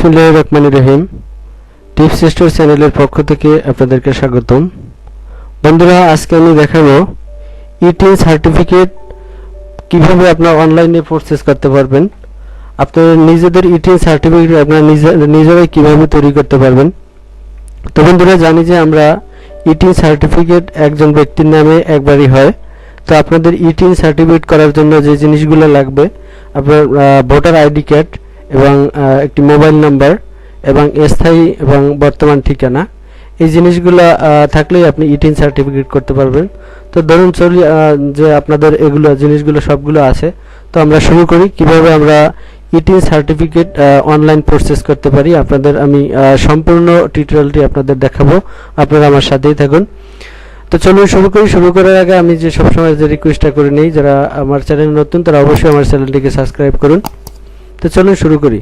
বিসমিল্লাহির রহমানির রহিম। Tips store চ্যানেলের পক্ষ থেকে আপনাদেরকে স্বাগতম। বন্ধুরা, আজকে আমি দেখাবো ইটিন সার্টিফিকেট কিভাবে আপনারা অনলাইনে প্রসেস করতে পারবেন। আপনাদের নিজেদের ইটিন সার্টিফিকেট আপনারা নিজেরাই কিভাবে তৈরি করতে পারবেন। তো বন্ধুরা, জানি যে আমরা ইটিন সার্টিফিকেট একজন ব্যক্তির নামে একবারই হয়। তো আপনাদের ইটিন সার্টিফিকেট করার জন্য যে জিনিসগুলো লাগবে, আপনার ভোটার আইডি কার্ড এবং একটি মোবাইল নাম্বার এবং স্থায়ী এবং বর্তমান ঠিকানা, এই জিনিসগুলো থাকলেই আপনি ইটিন সার্টিফিকেট করতে পারবেন। তো ধরুন চলি যে আপনাদের এগুলো জিনিসগুলো সবগুলো আছে। তো আমরা শুরু করি কিভাবে আমরা ইটিন সার্টিফিকেট অনলাইন প্রসেস করতে পারি। আপনাদের আমি সম্পূর্ণ টিউটোরিয়ালটি আপনাদের দেখাবো, আপনারা আমার সাথেই থাকুন। তো চলুন শুরু করি। শুরু করার আগে আমি যে সবসময় যে রিকোয়েস্টটা করে নিই, যারা আমার চ্যানেল নতুন তারা অবশ্যই আমার চ্যানেলটিকে সাবস্ক্রাইব করুন। তো চলুন শুরু করি।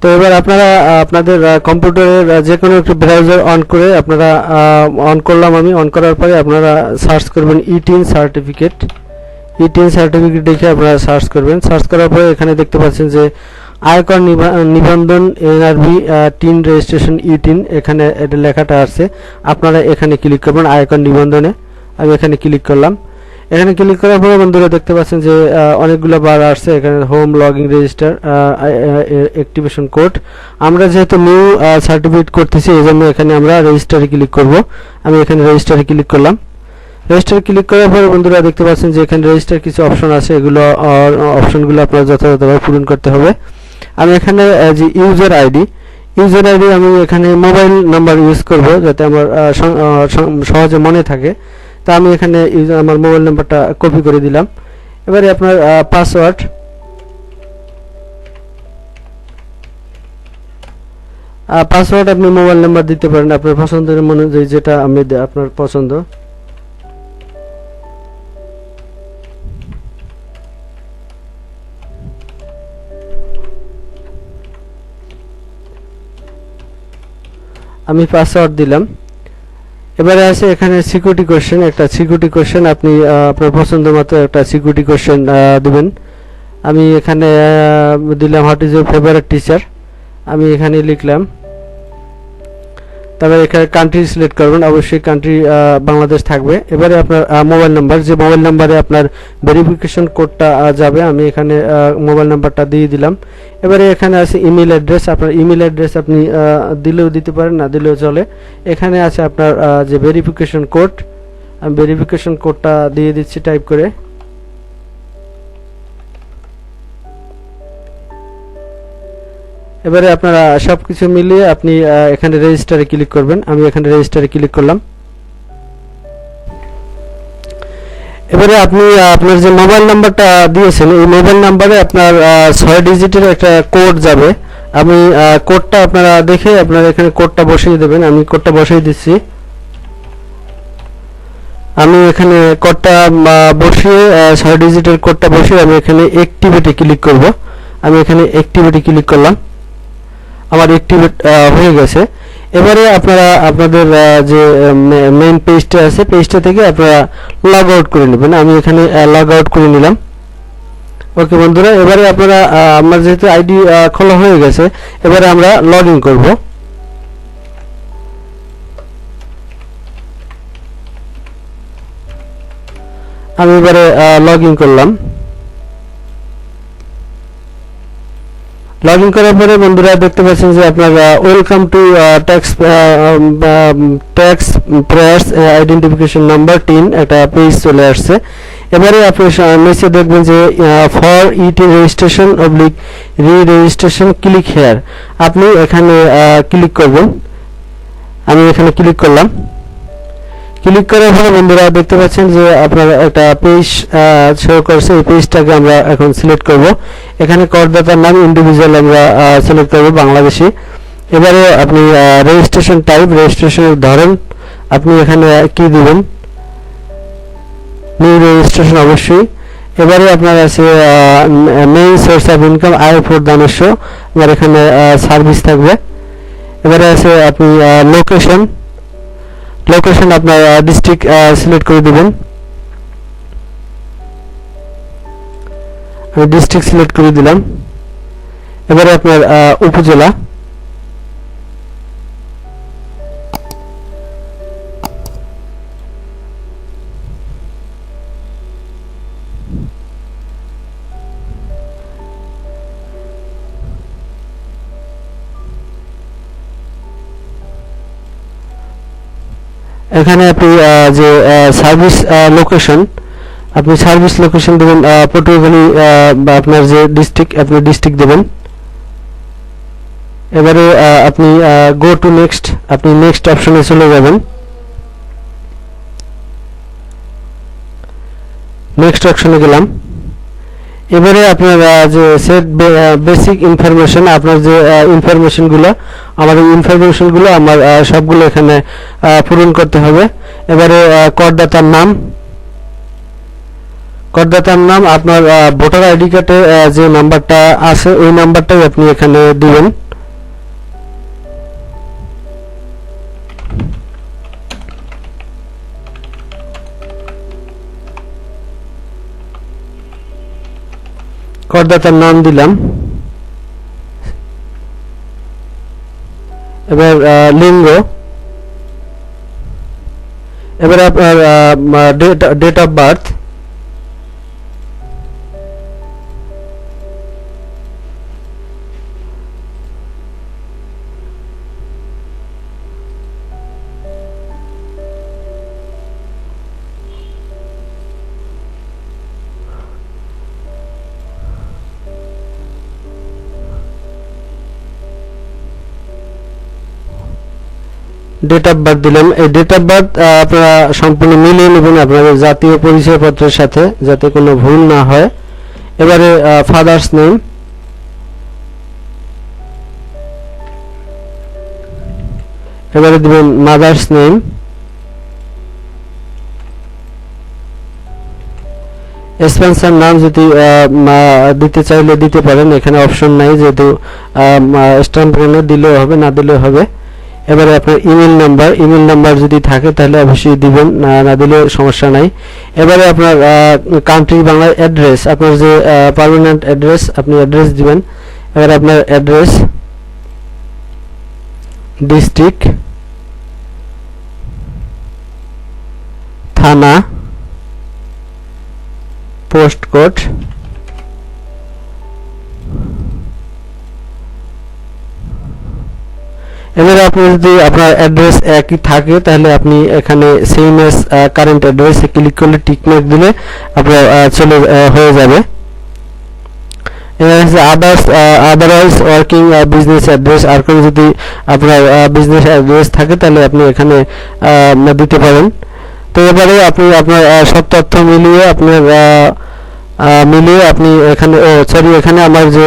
তো এবার আপনারা আপনাদের কম্পিউটারের যে কোনো একটি ব্রাউজার অন করে আপনারা অন করলাম আমি। অন করার পরে আপনারা সার্চ করবেন ইটিন সার্টিফিকেট। ইটিন সার্টিফিকেট দেখে আপনারা সার্চ করবেন। সার্চ করার পরে এখানে দেখতে পাচ্ছেন যে আয়কর নিবন্ধন এনআরবি টিন রেজিস্ট্রেশন ইটিন, এখানে এটা লেখাটা আছে। আপনারা এখানে ক্লিক করবেন আয়কর নিবন্ধনে। আমি এখানে ক্লিক করলাম। এখানে ক্লিক করার পরে বন্ধুরা দেখতে পাচ্ছেন যে অনেকগুলো বার আসছে। এখানে home, login, register, activation code. আমরা যেহেতু নিউ সার্টিফিকেট করতেছি এই জন্য এখানে আমরা রেজিস্টারে ক্লিক করব। আমি এখানে রেজিস্টারে ক্লিক করলাম। রেজিস্টার ক্লিক করার পরে বন্ধুরা দেখতে পাচ্ছেন যে এখানে রেজিস্টার কিছু অপশন আছে, এগুলো অপশনগুলো আপনারা যথাযথভাবে পূরণ করতে হবে। আমি এখানে যে ইউজার আইডি আমি এখানে মোবাইল নাম্বার ইউজ করব যাতে আমার সহজে মনে থাকে। তা আমি এখানে আমার মোবাইল নাম্বারটা কপি করে দিলাম। এবারে আপনার পাসওয়ার্ড আপনি মোবাইল নাম্বার দিতে পারেন আপনার পছন্দের অনুযায়ী, যেটা আমি আপনার পছন্দ। আমি পাসওয়ার্ড দিলাম। এবারে আছে এখানে সিকিউরিটি কোশ্চেন, একটা সিকিউরিটি কোশ্চেন আপনি আপনার পছন্দ মতো একটা সিকিউরিটি কোশ্চেন দিবেন। আমি এখানে দিলাম what is your favourite teacher. আমি এখানে লিখলাম। তারপরে এখানে কান্ট্রি সিলেক্ট করবেন, অবশ্যই কান্ট্রি বাংলাদেশ থাকবে। এবারে আপনার মোবাইল নাম্বার, যে মোবাইল নাম্বারে আপনার ভেরিফিকেশন কোডটা যাবে, আমি এখানে মোবাইল নাম্বারটা দিয়ে দিলাম। এবারে এখানে আছে ইমেল অ্যাড্রেস। আপনার ইমেল অ্যাড্রেস আপনি দিলেও দিতে পারেন, না দিলেও চলে। এখানে আছে আপনার যে ভেরিফিকেশন কোড, আমি ভেরিফিকেশন কোডটা দিয়ে দিচ্ছি টাইপ করে। এবারে আপনারা সবকিছু মিলিয়ে আপনি এখানে রেজিস্টারে ক্লিক করবেন। আমি এখানে রেজিস্টারে ক্লিক করলাম। এবারে আপনি আপনার যে মোবাইল নাম্বারটা দিয়েছেন এই মোবাইল নাম্বারে আপনার 6 ডিজিটের একটা কোড যাবে। আমি কোডটা আপনারা দেখে আপনারা এখানে কোডটা বসিয়ে দেবেন। আমি কোডটা বসিয়ে দিচ্ছি। আমি এখানে কোডটা বসিয়ে 6 ডিজিটের কোডটা বসিয়ে আমি এখানে অ্যাক্টিভেটে ক্লিক করব। আমি এখানে অ্যাক্টিভেটে ক্লিক করলাম। আমার অ্যাক্টিভেট হয়ে গেছে। এবারে আপনারা আপনাদের যে মেইন পেজটা আছে, পেজটা থেকে আপনারা লগ আউট করে নেবেন। আমি এখানে লগ আউট করে নিলাম। ওকে বন্ধুরা, এবারে আপনারা আমার যেহেতু আইডি খোলা হয়ে গেছে, এবারে আমরা লগ ইন করব। আমি এবারে লগ ইন করলাম। লগ ইন করার পরে বন্ধুরা দেখতে পাচ্ছেন যে আপনার welcome to tax prayers identification number 10 একটা পেজ চলে আসছে। এবারে আপনি নিচে দেখবেন যে ফর ইটিন রেজিস্ট্রেশন অবলিক রি রেজিস্ট্রেশন ক্লিক হেয়ার, আপনি এখানে ক্লিক করবেন। আমি এখানে ক্লিক করলাম। ক্লিক করার পরে বন্ধুরা দেখতে পাচ্ছেন যে আপনার একটা পেজ শো করছে। এই পেজটাকে আমরা এখন সিলেক্ট করব। এখানে করদাতার নাম ইন্ডিভিজুয়াল আমরা সিলেক্ট করব, বাংলাদেশি। এবারে আপনি রেজিস্ট্রেশন টাইপ, রেজিস্ট্রেশনের ধরন আপনি এখানে কি দিবেন, নিউ রেজিস্ট্রেশন অবশ্যই। এবারে আপনার আছে মেইন সোর্স অফ ইনকাম, আয় প্রদান উৎস, এবার এখানে সার্ভিস থাকবে। এবারে আছে আপনি লোকেশন, লোকেশন আপনার ডিস্ট্রিক্ট সিলেক্ট করে দিবেন। আমি ডিস্ট্রিক্ট সিলেক্ট করে দিলাম। এবারে আপনার উপজেলা, এখানে আপনি যে সার্ভিস লোকেশন, আপনি সার্ভিস লোকেশন দেবেন পটুয়াখালী বা আপনার যে ডিস্ট্রিক্ট, আপনি ডিস্ট্রিক্ট দেবেন। এবারে আপনি গো টু নেক্সট, আপনি নেক্সট অপশনে চলে যাবেন। নেক্সট অপশনে গেলাম। এবারে আপনার যে সেট বেসিক ইনফরমেশন, আপনার যে ইনফরমেশনগুলো, আমার এই ইনফরমেশনগুলো আমার সবগুলো এখানে পূরণ করতে হবে। এবারে করদাতার নাম, করদাতার নাম আপনার ভোটার আইডি কার্ডে যে নাম্বারটা আছে ওই নাম্বারটাই আপনি এখানে দিবেন। করদাতার নাম দিলাম। এবার লিঙ্গ, এবার আপনার date of birth, date of birth দিলাম। এই ডেট অফ বার্থ আপনারা সম্পূর্ণ মিলিয়ে নেবেন আপনাদের জাতীয় পরিচয়পত্রের সাথে, যাতে কোনো ভুল না হয়। এবারে ফাদার্স নেম, এবারে দিবেন মাদার্স নেম। স্পন্সর নাম যদি দিতে চাইলে দিতে পারেন, এখানে অপশন নাই, যেহেতু স্ট্যাম্প দিলেও হবে, না দিলেও হবে। এবারে আপনার ইমেল নাম্বার, ইমেল নাম্বার যদি থাকে তাহলে অবশ্যই দিবেন, না দিলে সমস্যা নাই। এবারে আপনার কান্ট্রি বাংলা, অ্যাড্রেস, আপনার যে পার্মানেন্ট অ্যাড্রেস, আপনি অ্যাড্রেস দিবেন। এবারে আপনার অ্যাড্রেস, ডিস্ট্রিক্ট, থানা, পোস্ট কোড, এবারে আপনি যদি আপনার অ্যাড্রেস একই থাকে তাহলে আপনি এখানে same S current address click করলে টিক মার্ক দিলে আপনার চলে হয়ে যাবে। এবার হচ্ছে আদারওয়াইজ ওয়ার্কিং বিজনেস অ্যাড্রেস, আর কোনো যদি আপনার বিজনেস অ্যাড্রেস থাকে তাহলে আপনি এখানে দিতে পারেন। তো এবারে আপনি আপনার সব তথ্য মিলিয়ে আপনি এখানে এখানে আমার যে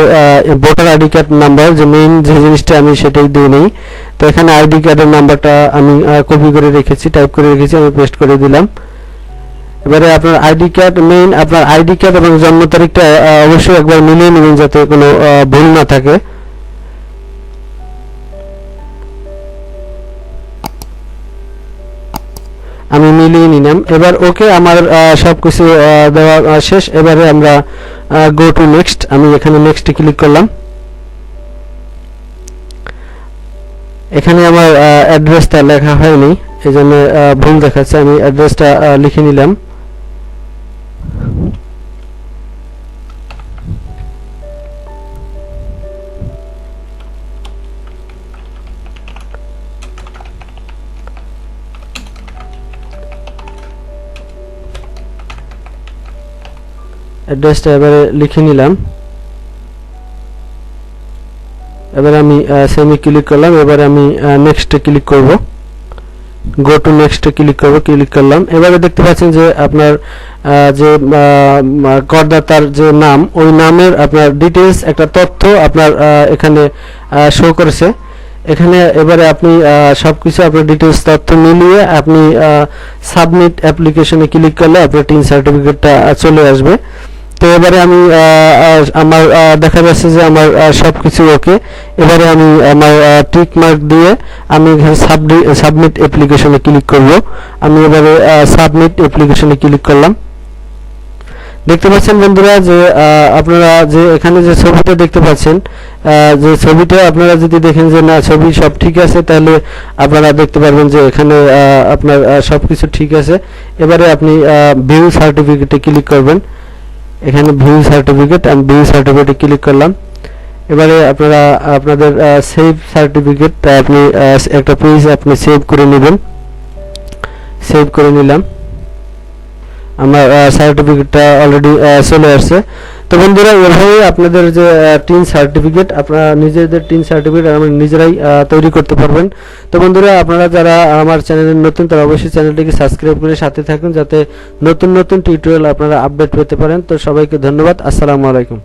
ভোটার আইডি কার্ড নাম্বার, যে মেইন যে জিনিসটা আমি সেটাই দিয়ে নিই। তো এখানে আইডি কার্ডের নাম্বারটা আমি কপি করে রেখেছি, টাইপ করে রেখেছি, আমি পেস্ট করে দিলাম। এবারে আপনার আইডি কার্ড, মেইন আপনার আইডি কার্ড এবং জন্ম তারিখটা অবশ্যই একবার মিলিয়ে নেবেন যাতে কোনো ভুল না থাকে। আমি মিলিয়ে নিলাম। এবার ওকে, আমার সবকিছু দেওয়া শেষ। এবারে আমরা গো টু নেক্সট, আমি এখানে নেক্সটে ক্লিক করলাম। এখানে আমার অ্যাড্রেসটা লেখা হয়নি, এই জন্য ভুল দেখাচ্ছে, আমি অ্যাড্রেসটা লিখে নিলাম। অ্যাড্রেসটা এবারে লিখে নিলাম। এবারে আমি সেমি ক্লিক করলাম। এবারে আমি নেক্সটে ক্লিক করব, গো টু নেক্সটে ক্লিক করলাম। এবারে দেখতে পাচ্ছেন যে আপনার যে করদাতার যে নাম, ওই নামের আপনার ডিটেলস একটা তথ্য আপনার এখানে শো করেছে। এখানে এবারে আপনি সবকিছু আপনার ডিটেলস তথ্য মিলিয়ে আপনি সাবমিট অ্যাপ্লিকেশনে ক্লিক করলে আপনার টিন সার্টিফিকেটটা চলে আসবে। তো এবারে আমি আমার দেখা যাচ্ছে যে আমার সবকিছু ওকে। এবারে আমি আমার টিক মার্ক দিয়ে আমি এখানে সাবমিট অ্যাপ্লিকেশনে ক্লিক করব। আমি এবারে সাবমিট অ্যাপ্লিকেশনে ক্লিক করলাম। দেখতে পাচ্ছেন বন্ধুরা যে আপনারা যে এখানে যে ছবিটা দেখতে পাচ্ছেন, যে ছবিটা আপনারা যদি দেখেন যে না ছবি সব ঠিক আছে, তাহলে আপনারা দেখতে পারবেন যে এখানে আপনার সবকিছু ঠিক আছে। এবারে আপনি ভিউ সার্টিফিকেটে ক্লিক করবেন। এখানে ভিউ সার্টিফিকেট, আমি ভিউ সার্টিফিকেটে ক্লিক করলাম। এবারে আপনারা আপনাদের সেভ সার্টিফিকেট আপনি একটা পেজ আপনি সেভ করে নেবেন। সেভ করে নিলাম। আমার সার্টিফিকেটটা অলরেডি চলে আসছে। তো বন্ধুরা এভাবে আপনাদের যে টিন সার্টিফিকেট, আপনারা নিজেদের টিন সার্টিফিকেট আপনারা নিজেরাই তৈরি করতে পারবেন। তো বন্ধুরা আপনারা যারা আমার চ্যানেলে নতুন, তারা অবশ্যই চ্যানেলটিকে সাবস্ক্রাইব করে সাথে থাকুন, যাতে নতুন নতুন টিউটোরিয়াল আপনারা আপডেট পেতে পারেন। তো সবাইকে ধন্যবাদ। আসসালামু আলাইকুম।